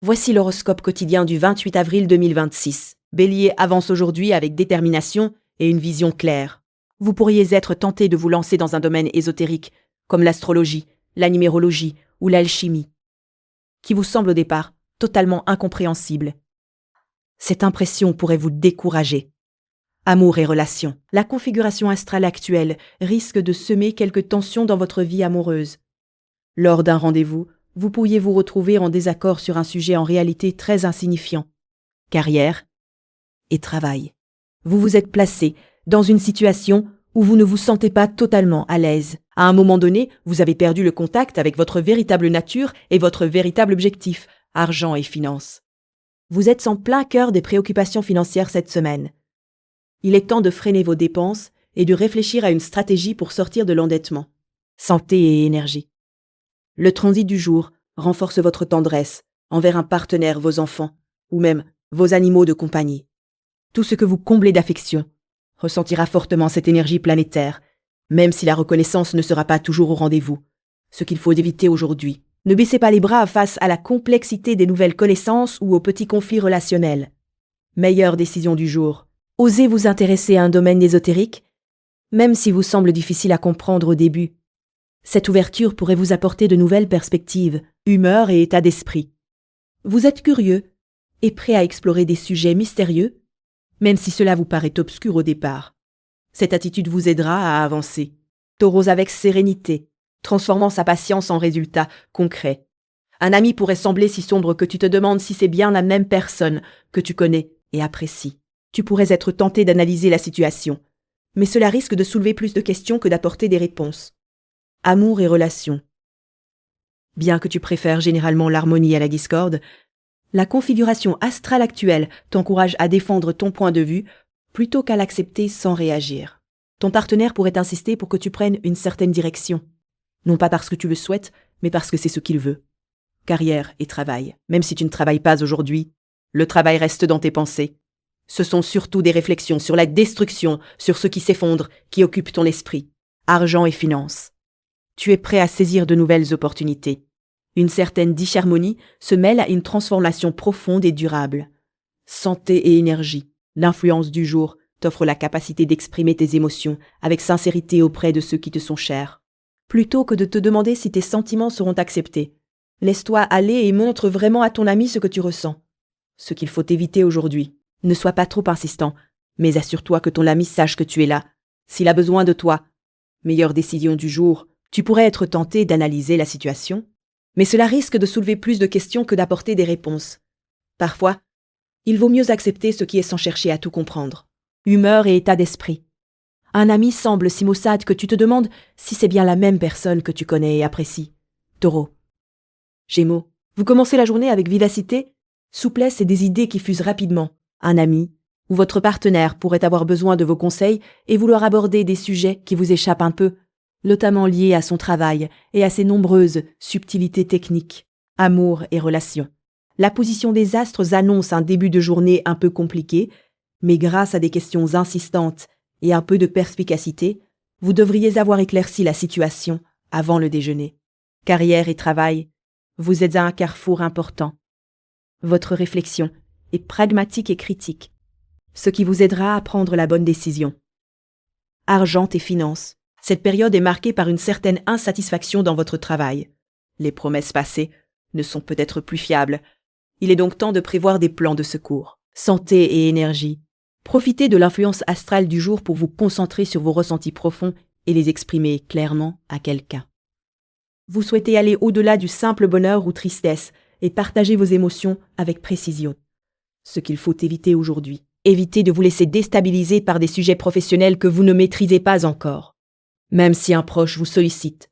Voici l'horoscope quotidien du 28 avril 2026. Bélier avance aujourd'hui avec détermination et une vision claire. Vous pourriez être tenté de vous lancer dans un domaine ésotérique, comme l'astrologie, la numérologie ou l'alchimie, qui vous semble au départ totalement incompréhensible. Cette impression pourrait vous décourager. Amour et relations. La configuration astrale actuelle risque de semer quelques tensions dans votre vie amoureuse. Lors d'un rendez-vous, vous pourriez vous retrouver en désaccord sur un sujet en réalité très insignifiant. Carrière et travail. Vous vous êtes placé dans une situation où vous ne vous sentez pas totalement à l'aise. À un moment donné, vous avez perdu le contact avec votre véritable nature et votre véritable objectif, argent et finances. Vous êtes en plein cœur des préoccupations financières cette semaine. Il est temps de freiner vos dépenses et de réfléchir à une stratégie pour sortir de l'endettement. Santé et énergie. Le transit du jour renforce votre tendresse envers un partenaire, vos enfants, ou même vos animaux de compagnie. Tout ce que vous comblez d'affection ressentira fortement cette énergie planétaire, même si la reconnaissance ne sera pas toujours au rendez-vous. Ce qu'il faut éviter aujourd'hui. Ne baissez pas les bras face à la complexité des nouvelles connaissances ou aux petits conflits relationnels. Meilleure décision du jour. Osez vous intéresser à un domaine ésotérique, même s'il vous semble difficile à comprendre au début. Cette ouverture pourrait vous apporter de nouvelles perspectives, humeur et état d'esprit. Vous êtes curieux et prêt à explorer des sujets mystérieux, même si cela vous paraît obscur au départ. Cette attitude vous aidera à avancer. Taureaux avec sérénité, transformant sa patience en résultats concrets. Un ami pourrait sembler si sombre que tu te demandes si c'est bien la même personne que tu connais et apprécies. Tu pourrais être tenté d'analyser la situation, mais cela risque de soulever plus de questions que d'apporter des réponses. Amour et relations. Bien que tu préfères généralement l'harmonie à la discorde, la configuration astrale actuelle t'encourage à défendre ton point de vue plutôt qu'à l'accepter sans réagir. Ton partenaire pourrait insister pour que tu prennes une certaine direction. Non pas parce que tu le souhaites, mais parce que c'est ce qu'il veut. Carrière et travail. Même si tu ne travailles pas aujourd'hui, le travail reste dans tes pensées. Ce sont surtout des réflexions sur la destruction, sur ce qui s'effondre, qui occupent ton esprit. Argent et finances. Tu es prêt à saisir de nouvelles opportunités. Une certaine disharmonie se mêle à une transformation profonde et durable. Santé et énergie. L'influence du jour t'offre la capacité d'exprimer tes émotions avec sincérité auprès de ceux qui te sont chers. Plutôt que de te demander si tes sentiments seront acceptés, laisse-toi aller et montre vraiment à ton ami ce que tu ressens. Ce qu'il faut éviter aujourd'hui. Ne sois pas trop insistant, mais assure-toi que ton ami sache que tu es là. S'il a besoin de toi. Meilleure décision du jour. Tu pourrais être tenté d'analyser la situation, mais cela risque de soulever plus de questions que d'apporter des réponses. Parfois, il vaut mieux accepter ce qui est sans chercher à tout comprendre. Humeur et état d'esprit. Un ami semble si maussade que tu te demandes si c'est bien la même personne que tu connais et apprécies. Taureau. Gémeaux. Vous commencez la journée avec vivacité, souplesse et des idées qui fusent rapidement. Un ami ou votre partenaire pourrait avoir besoin de vos conseils et vouloir aborder des sujets qui vous échappent un peu, notamment liés à son travail et à ses nombreuses subtilités techniques. Amour et relations. La position des astres annonce un début de journée un peu compliqué, mais grâce à des questions insistantes et un peu de perspicacité, vous devriez avoir éclairci la situation avant le déjeuner. Carrière et travail, vous êtes à un carrefour important. Votre réflexion est pragmatique et critique, ce qui vous aidera à prendre la bonne décision. Argent et finances. Cette période est marquée par une certaine insatisfaction dans votre travail. Les promesses passées ne sont peut-être plus fiables. Il est donc temps de prévoir des plans de secours. Santé et énergie. Profitez de l'influence astrale du jour pour vous concentrer sur vos ressentis profonds et les exprimer clairement à quelqu'un. Vous souhaitez aller au-delà du simple bonheur ou tristesse et partager vos émotions avec précision. Ce qu'il faut éviter aujourd'hui. Évitez de vous laisser déstabiliser par des sujets professionnels que vous ne maîtrisez pas encore. Même si un proche vous sollicite.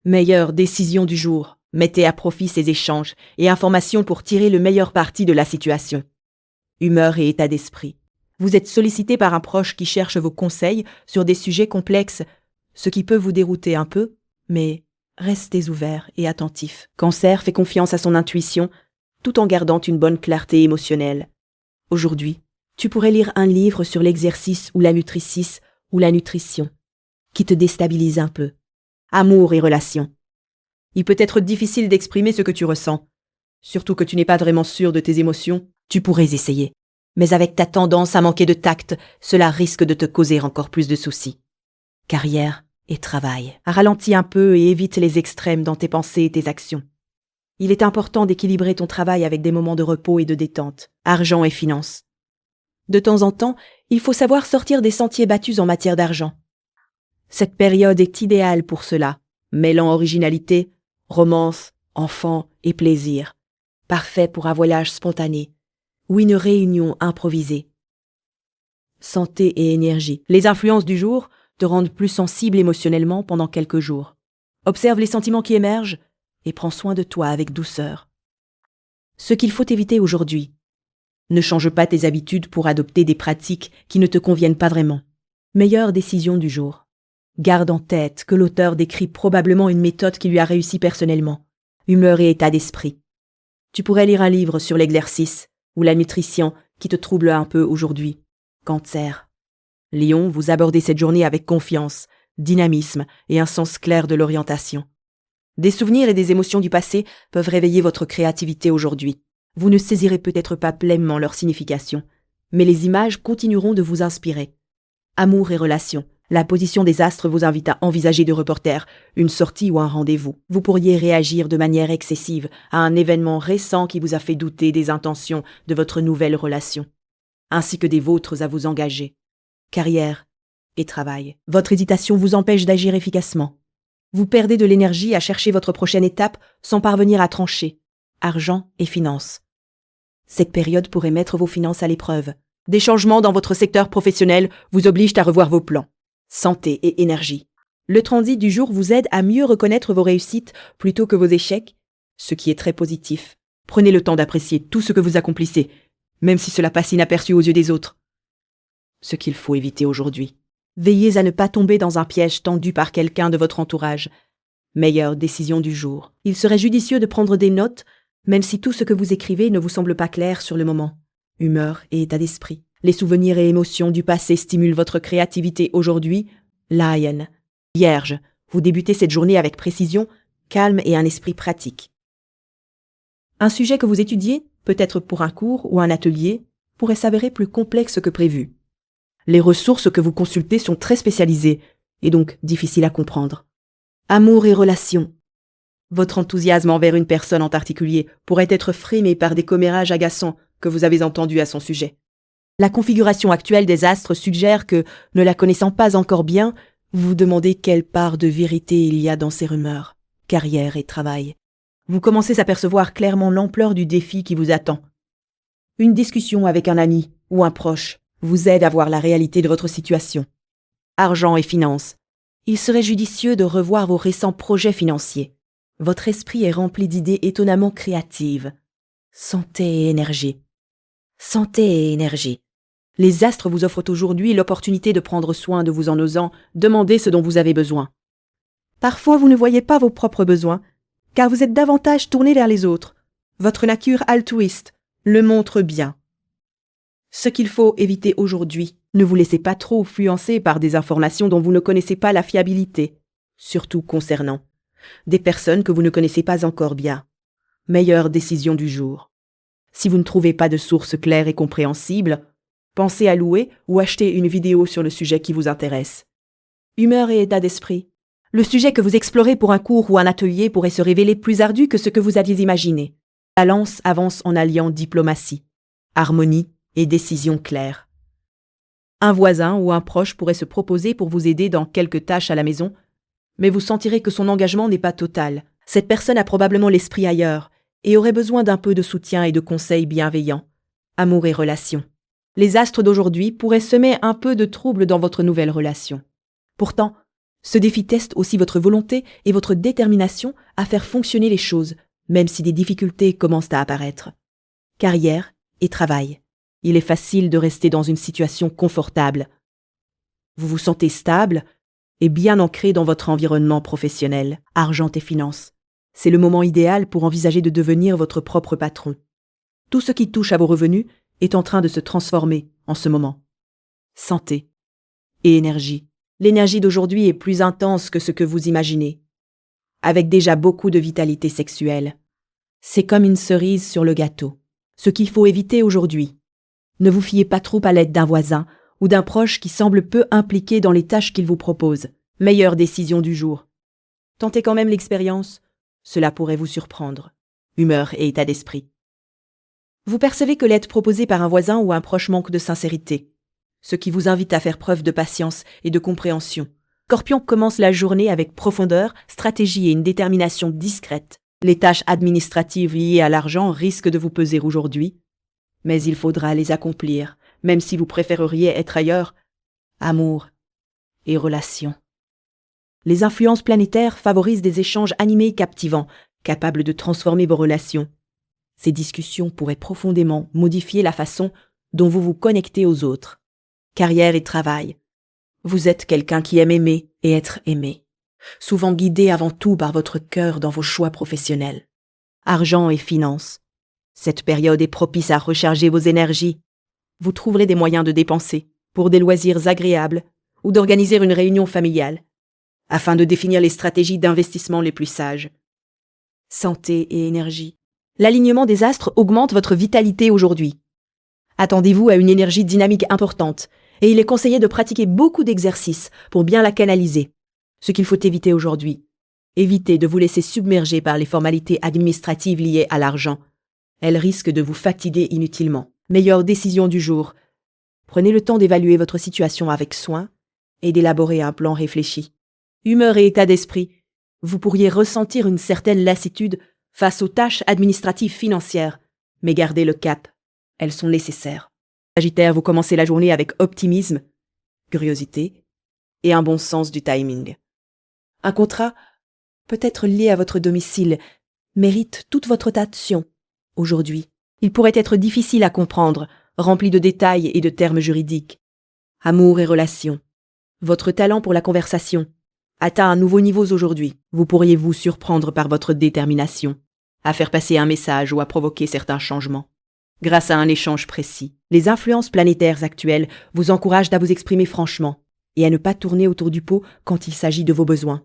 Meilleure décision du jour. Mettez à profit ces échanges et informations pour tirer le meilleur parti de la situation. Humeur et état d'esprit. Vous êtes sollicité par un proche qui cherche vos conseils sur des sujets complexes, ce qui peut vous dérouter un peu, mais restez ouvert et attentif. Cancer fait confiance à son intuition, tout en gardant une bonne clarté émotionnelle. Aujourd'hui, tu pourrais lire un livre sur l'exercice ou la nutrition, qui te déstabilise un peu. Amour et relations. Il peut être difficile d'exprimer ce que tu ressens, Surtout que tu n'es pas vraiment sûr de tes émotions, tu pourrais essayer. Mais avec ta tendance à manquer de tact, cela risque de te causer encore plus de soucis. Carrière et travail. Ralentis un peu et évite les extrêmes dans tes pensées et tes actions. Il est important d'équilibrer ton travail avec des moments de repos et de détente, argent et finances. De temps en temps, il faut savoir sortir des sentiers battus en matière d'argent. Cette période est idéale pour cela, mêlant originalité, romance, enfants et plaisir. Parfait pour un voyage spontané ou une réunion improvisée. Santé et énergie. Les influences du jour te rendent plus sensible émotionnellement pendant quelques jours. Observe les sentiments qui émergent et prends soin de toi avec douceur. Ce qu'il faut éviter aujourd'hui. Ne change pas tes habitudes pour adopter des pratiques qui ne te conviennent pas vraiment. Meilleure décision du jour. Garde en tête que l'auteur décrit probablement une méthode qui lui a réussi personnellement. Humeur et état d'esprit. Tu pourrais lire un livre sur l'exercice ou la nutrition qui te trouble un peu aujourd'hui. Cancer. Lion, vous abordez cette journée avec confiance, dynamisme et un sens clair de l'orientation. Des souvenirs et des émotions du passé peuvent réveiller votre créativité aujourd'hui. Vous ne saisirez peut-être pas pleinement leur signification, mais les images continueront de vous inspirer. Amour et relations. La position des astres vous invite à envisager de reporter une sortie ou un rendez-vous. Vous pourriez réagir de manière excessive à un événement récent qui vous a fait douter des intentions de votre nouvelle relation, ainsi que des vôtres à vous engager. Carrière et travail. Votre hésitation vous empêche d'agir efficacement. Vous perdez de l'énergie à chercher votre prochaine étape sans parvenir à trancher. Argent et finances. Cette période pourrait mettre vos finances à l'épreuve. Des changements dans votre secteur professionnel vous obligent à revoir vos plans. Santé et énergie. Le transit du jour vous aide à mieux reconnaître vos réussites plutôt que vos échecs, ce qui est très positif. Prenez le temps d'apprécier tout ce que vous accomplissez, même si cela passe inaperçu aux yeux des autres. Ce qu'il faut éviter aujourd'hui. Veillez à ne pas tomber dans un piège tendu par quelqu'un de votre entourage. Meilleure décision du jour. Il serait judicieux de prendre des notes, même si tout ce que vous écrivez ne vous semble pas clair sur le moment. Humeur et état d'esprit. Les souvenirs et émotions du passé stimulent votre créativité aujourd'hui. Lion. Vierge. Vous débutez cette journée avec précision, calme et un esprit pratique. Un sujet que vous étudiez, peut-être pour un cours ou un atelier, pourrait s'avérer plus complexe que prévu. Les ressources que vous consultez sont très spécialisées et donc difficiles à comprendre. Amour et relations. Votre enthousiasme envers une personne en particulier pourrait être freiné par des commérages agaçants que vous avez entendus à son sujet. La configuration actuelle des astres suggère que, ne la connaissant pas encore bien, vous vous demandez quelle part de vérité il y a dans ces rumeurs. Carrière et travail. Vous commencez à percevoir clairement l'ampleur du défi qui vous attend. Une discussion avec un ami ou un proche vous aide à voir la réalité de votre situation. Argent et finances. Il serait judicieux de revoir vos récents projets financiers. Votre esprit est rempli d'idées étonnamment créatives. Santé et énergie. Santé et énergie. Les astres vous offrent aujourd'hui l'opportunité de prendre soin de vous en osant demander ce dont vous avez besoin. Parfois, vous ne voyez pas vos propres besoins, car vous êtes davantage tourné vers les autres. Votre nature altruiste le montre bien. Ce qu'il faut éviter aujourd'hui, ne vous laissez pas trop influencer par des informations dont vous ne connaissez pas la fiabilité, surtout concernant des personnes que vous ne connaissez pas encore bien. Meilleure décision du jour. Si vous ne trouvez pas de source claire et compréhensible, pensez à louer ou acheter une vidéo sur le sujet qui vous intéresse. Humeur et état d'esprit. Le sujet que vous explorez pour un cours ou un atelier pourrait se révéler plus ardu que ce que vous aviez imaginé. Balance avance en alliant diplomatie, harmonie et décision claire. Un voisin ou un proche pourrait se proposer pour vous aider dans quelques tâches à la maison, mais vous sentirez que son engagement n'est pas total. Cette personne a probablement l'esprit ailleurs et aurait besoin d'un peu de soutien et de conseils bienveillants. Amour et relations. Les astres d'aujourd'hui pourraient semer un peu de trouble dans votre nouvelle relation. Pourtant, ce défi teste aussi votre volonté et votre détermination à faire fonctionner les choses, même si des difficultés commencent à apparaître. Carrière et travail. Il est facile de rester dans une situation confortable. Vous vous sentez stable et bien ancré dans votre environnement professionnel. Argent et finances. C'est le moment idéal pour envisager de devenir votre propre patron. Tout ce qui touche à vos revenus est en train de se transformer en ce moment. Santé et énergie. L'énergie d'aujourd'hui est plus intense que ce que vous imaginez, avec déjà beaucoup de vitalité sexuelle. C'est comme une cerise sur le gâteau. Ce qu'il faut éviter aujourd'hui. Ne vous fiez pas trop à l'aide d'un voisin ou d'un proche qui semble peu impliqué dans les tâches qu'il vous propose. Meilleure décision du jour. Tentez quand même l'expérience. Cela pourrait vous surprendre. Humeur et état d'esprit. Vous percevez que l'aide proposée par un voisin ou un proche manque de sincérité, ce qui vous invite à faire preuve de patience et de compréhension. Scorpion commence la journée avec profondeur, stratégie et une détermination discrète. Les tâches administratives liées à l'argent risquent de vous peser aujourd'hui, mais il faudra les accomplir, même si vous préféreriez être ailleurs. Amour et relations. Les influences planétaires favorisent des échanges animés et captivants, capables de transformer vos relations. Ces discussions pourraient profondément modifier la façon dont vous vous connectez aux autres. Carrière et travail. Vous êtes quelqu'un qui aime aimer et être aimé, souvent guidé avant tout par votre cœur dans vos choix professionnels. Argent et finances. Cette période est propice à recharger vos énergies. Vous trouverez des moyens de dépenser pour des loisirs agréables ou d'organiser une réunion familiale, afin de définir les stratégies d'investissement les plus sages. Santé et énergie. L'alignement des astres augmente votre vitalité aujourd'hui. Attendez-vous à une énergie dynamique importante, et il est conseillé de pratiquer beaucoup d'exercices pour bien la canaliser. Ce qu'il faut éviter aujourd'hui. Évitez de vous laisser submerger par les formalités administratives liées à l'argent. Elles risquent de vous fatiguer inutilement. Meilleure décision du jour. Prenez le temps d'évaluer votre situation avec soin et d'élaborer un plan réfléchi. Humeur et état d'esprit. Vous pourriez ressentir une certaine lassitude face aux tâches administratives financières, mais gardez le cap. Elles sont nécessaires. Sagittaire, vous commencez la journée avec optimisme, curiosité et un bon sens du timing. Un contrat, peut-être lié à votre domicile, mérite toute votre attention. Aujourd'hui, il pourrait être difficile à comprendre, rempli de détails et de termes juridiques. Amour et relations. Votre talent pour la conversation atteint un nouveau niveau aujourd'hui. Vous pourriez vous surprendre par votre détermination à faire passer un message ou à provoquer certains changements. Grâce à un échange précis, les influences planétaires actuelles vous encouragent à vous exprimer franchement et à ne pas tourner autour du pot quand il s'agit de vos besoins.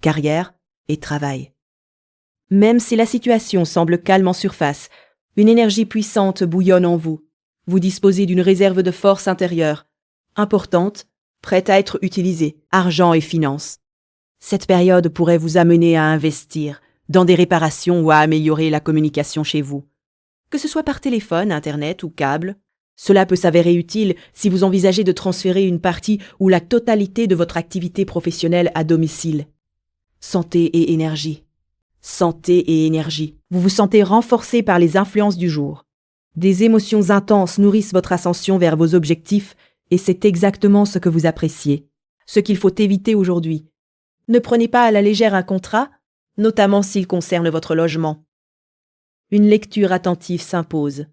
Carrière et travail. Même si la situation semble calme en surface, une énergie puissante bouillonne en vous. Vous disposez d'une réserve de force intérieure, importante, prête à être utilisée, argent et finances. Cette période pourrait vous amener à investir dans des réparations ou à améliorer la communication chez vous. Que ce soit par téléphone, internet ou câble, cela peut s'avérer utile si vous envisagez de transférer une partie ou la totalité de votre activité professionnelle à domicile. Santé et énergie. Santé et énergie. Vous vous sentez renforcé par les influences du jour. Des émotions intenses nourrissent votre ascension vers vos objectifs et c'est exactement ce que vous appréciez. Ce qu'il faut éviter aujourd'hui. Ne prenez pas à la légère un contrat, notamment s'il concerne votre logement. Une lecture attentive s'impose.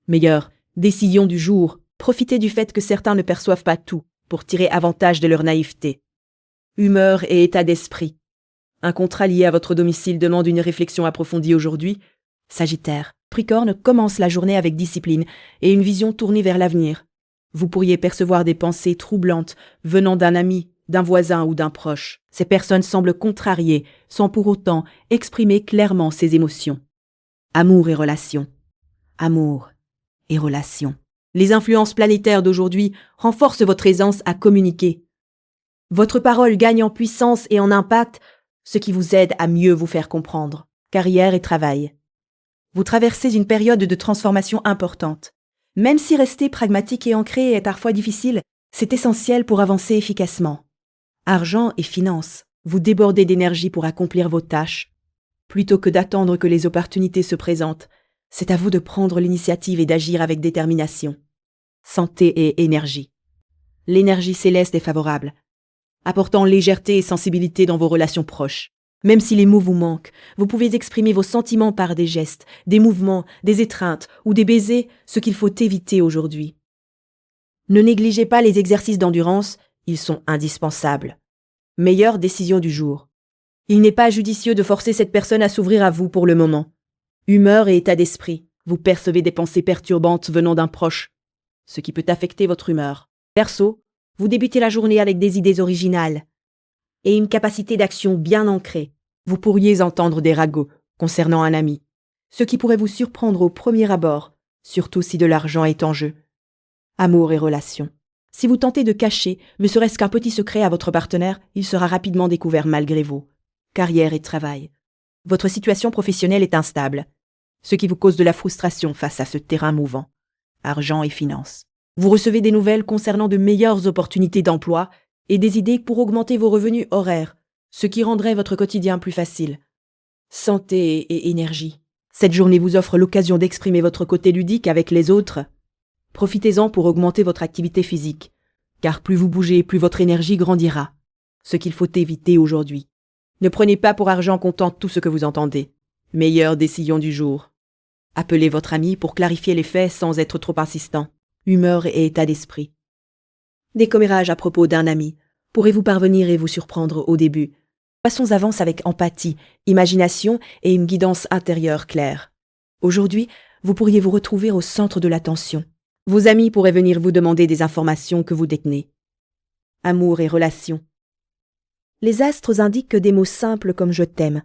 Meilleure décision du jour. Profitez du fait que certains ne perçoivent pas tout pour tirer avantage de leur naïveté. Humeur et état d'esprit. Un contrat lié à votre domicile demande une réflexion approfondie aujourd'hui. Sagittaire. Capricorne commence la journée avec discipline et une vision tournée vers l'avenir. Vous pourriez percevoir des pensées troublantes venant d'un ami, d'un voisin ou d'un proche. Ces personnes semblent contrariées, sans pour autant exprimer clairement ses émotions. Amour et relations. Amour et relations. Les influences planétaires d'aujourd'hui renforcent votre aisance à communiquer. Votre parole gagne en puissance et en impact, ce qui vous aide à mieux vous faire comprendre. Carrière et travail. Vous traversez une période de transformation importante. Même si rester pragmatique et ancré est parfois difficile, c'est essentiel pour avancer efficacement. Argent et finances. Vous débordez d'énergie pour accomplir vos tâches. Plutôt que d'attendre que les opportunités se présentent, c'est à vous de prendre l'initiative et d'agir avec détermination. Santé et énergie. L'énergie céleste est favorable, apportant légèreté et sensibilité dans vos relations proches. Même si les mots vous manquent, vous pouvez exprimer vos sentiments par des gestes, des mouvements, des étreintes ou des baisers, ce qu'il faut éviter aujourd'hui. Ne négligez pas les exercices d'endurance, ils sont indispensables. Meilleure décision du jour. Il n'est pas judicieux de forcer cette personne à s'ouvrir à vous pour le moment. Humeur et état d'esprit. Vous percevez des pensées perturbantes venant d'un proche, ce qui peut affecter votre humeur. Perso, vous débutez la journée avec des idées originales et une capacité d'action bien ancrée. Vous pourriez entendre des ragots concernant un ami, ce qui pourrait vous surprendre au premier abord, surtout si de l'argent est en jeu. Amour et relations. Si vous tentez de cacher, ne serait-ce qu'un petit secret à votre partenaire, il sera rapidement découvert malgré vous. Carrière et travail. Votre situation professionnelle est instable, ce qui vous cause de la frustration face à ce terrain mouvant. Argent et finances. Vous recevez des nouvelles concernant de meilleures opportunités d'emploi et des idées pour augmenter vos revenus horaires, ce qui rendrait votre quotidien plus facile. Santé et énergie. Cette journée vous offre l'occasion d'exprimer votre côté ludique avec les autres. Profitez-en pour augmenter votre activité physique, car plus vous bougez, plus votre énergie grandira. Ce qu'il faut éviter aujourd'hui. Ne prenez pas pour argent comptant tout ce que vous entendez. Meilleure décision du jour. Appelez votre ami pour clarifier les faits sans être trop insistant. Humeur et état d'esprit. Des commérages à propos d'un ami. Pourrez-vous parvenir et vous surprendre au début? Passons avance avec empathie, imagination et une guidance intérieure claire. Aujourd'hui, vous pourriez vous retrouver au centre de l'attention. Vos amis pourraient venir vous demander des informations que vous détenez. Amour et relations. Les astres indiquent que des mots simples comme « je t'aime »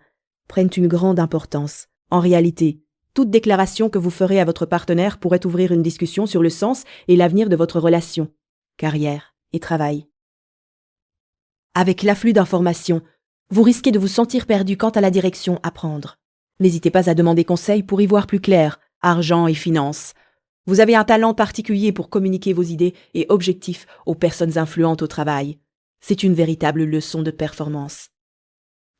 prennent une grande importance. En réalité, toute déclaration que vous ferez à votre partenaire pourrait ouvrir une discussion sur le sens et l'avenir de votre relation, carrière et travail. Avec l'afflux d'informations, vous risquez de vous sentir perdu quant à la direction à prendre. N'hésitez pas à demander conseil pour y voir plus clair, argent et finances. Vous avez un talent particulier pour communiquer vos idées et objectifs aux personnes influentes au travail. C'est une véritable leçon de performance.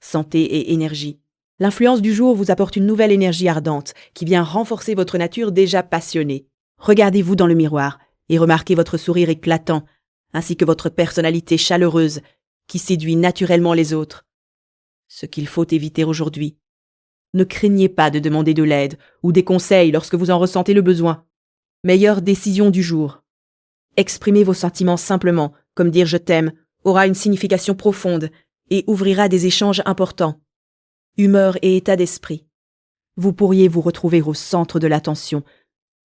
Santé et énergie. L'influence du jour vous apporte une nouvelle énergie ardente qui vient renforcer votre nature déjà passionnée. Regardez-vous dans le miroir et remarquez votre sourire éclatant, ainsi que votre personnalité chaleureuse qui séduit naturellement les autres. Ce qu'il faut éviter aujourd'hui. Ne craignez pas de demander de l'aide ou des conseils lorsque vous en ressentez le besoin. Meilleure décision du jour. Exprimez vos sentiments simplement, comme dire « je t'aime » aura une signification profonde et ouvrira des échanges importants. Humeur et état d'esprit. Vous pourriez vous retrouver au centre de l'attention,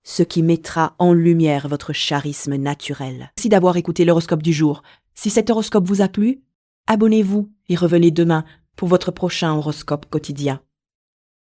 ce qui mettra en lumière votre charisme naturel. Merci d'avoir écouté l'horoscope du jour. Si cet horoscope vous a plu, abonnez-vous et revenez demain pour votre prochain horoscope quotidien.